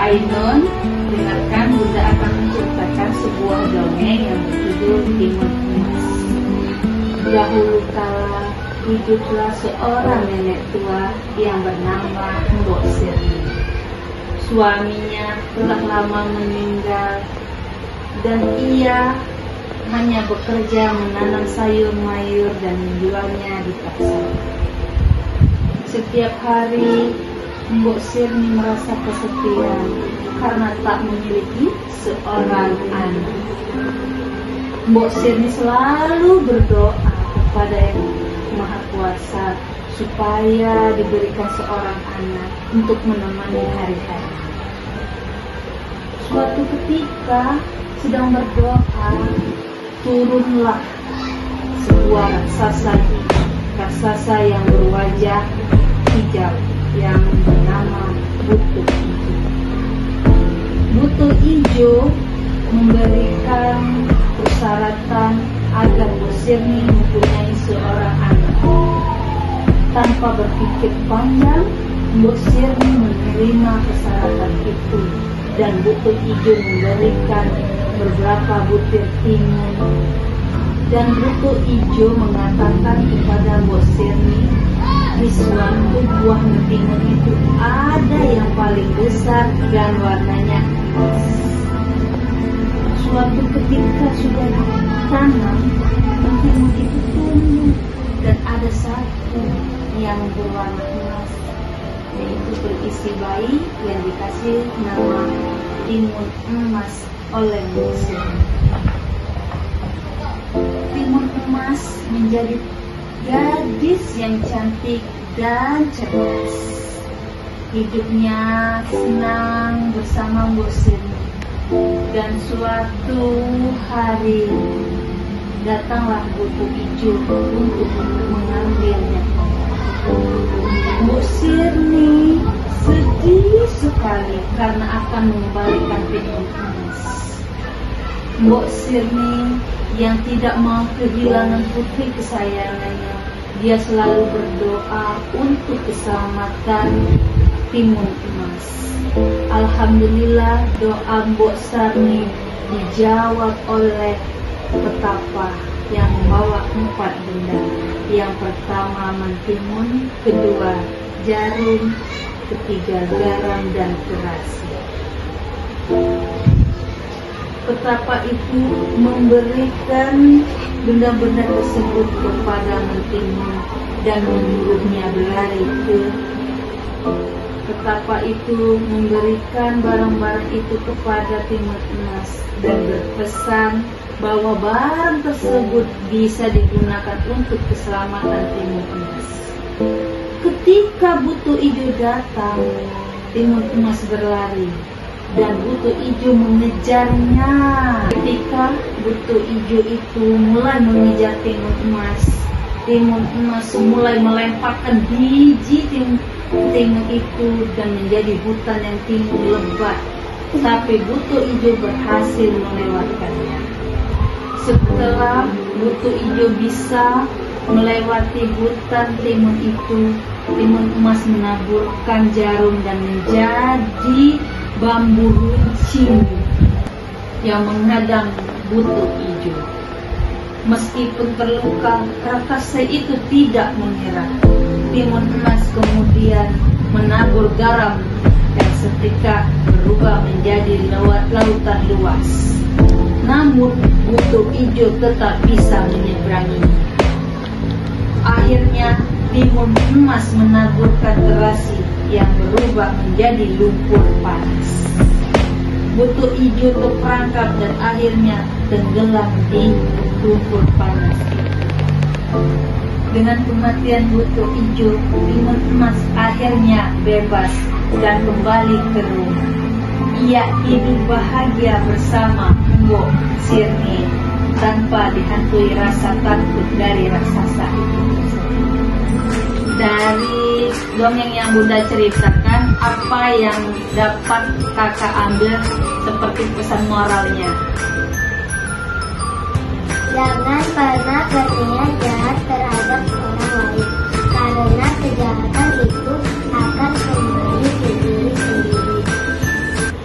Ainun, dengarkan Bunda akan menceritakan sebuah dongeng yang berjudul Timun Emas. Dahulu kala hiduplah seorang nenek tua yang bernama Mbok Sirni. Suaminya telah lama meninggal dan ia hanya bekerja menanam sayur mayur dan menjualnya di pasar. Setiap hari Mbok Sirni merasa kesepian karena tak memiliki seorang anak. Mbok Sirni selalu berdoa kepada Yang Maha Kuasa supaya diberikan seorang anak untuk menemani hari-hari. Suatu ketika sedang berdoa, turunlah sebuah raksasa yang berwajah hijau yang bernama Buto Ijo. Buto Ijo memberikan persyaratan agar Mbok Sirni mempunyai seorang anak. Tanpa berpikir panjang, Mbok Sirni menerima persyaratan itu dan Buto Ijo memberikan beberapa butir timun. Dan Buto Ijo mengatakan kepada Mbok Sirni, di suatu buah timun itu ada yang paling besar dan warnanya emas. Suatu ketika sudah ditanam, timun itu tumbuh dan ada satu yang berwarna emas, yaitu berisi bayi yang dikasih nama timun emas oleh Mbok Sirni. Timun emas menjadi gadis yang cantik dan cerdas. Hidupnya senang bersama Mbok Sirni. Dan suatu hari datanglah Buto Ijo untuk mengambilnya. Mbok Sirni sedih sekali karena akan mengembalikan timun emas. Mbok Sirni yang tidak mau kehilangan putri kesayangannya, dia selalu berdoa untuk keselamatan timun emas. Alhamdulillah doa Mbok Sirni dijawab oleh petapa yang membawa 4 benda. Yang pertama mentimun, kedua jarum, ketiga garam dan terasi. Petapa itu memberikan benda-benda tersebut kepada mentimun dan menyuruhnya berlari ke. Petapa itu memberikan barang-barang itu kepada timun emas dan berpesan bahwa barang tersebut bisa digunakan untuk keselamatan timun emas. Ketika Buto Ijo datang, timun emas berlari dan Buto Ijo mengejarnya. Ketika Buto Ijo itu mulai mengejar timun emas mulai melemparkan biji timun itu dan menjadi hutan yang timun lebat. Tapi Buto Ijo berhasil melewatkannya. Setelah Buto Ijo bisa melewati hutan timun itu, timun emas menaburkan jarum dan menjadi bambu runcing yang menghadang Buto Ijo. Meskipun terluka, raksasa itu tidak menyerah. Timun emas kemudian menabur garam dan seketika berubah menjadi lautan luas. Namun Buto Ijo tetap bisa menyeberanginya. Akhirnya timun emas menaburkan terasi yang berubah menjadi lumpur panas. Buto Ijo terperangkap dan akhirnya tenggelam di lumpur panas itu. Dengan kematian Buto Ijo, timun emas akhirnya bebas dan kembali ke rumah. Ia hidup bahagia bersama Mbok Sirni tanpa dihantui rasa takut dari raksasa itu. Dari dongeng yang Bunda ceritakan, apa yang dapat kakak ambil seperti pesan moralnya? Jangan pernah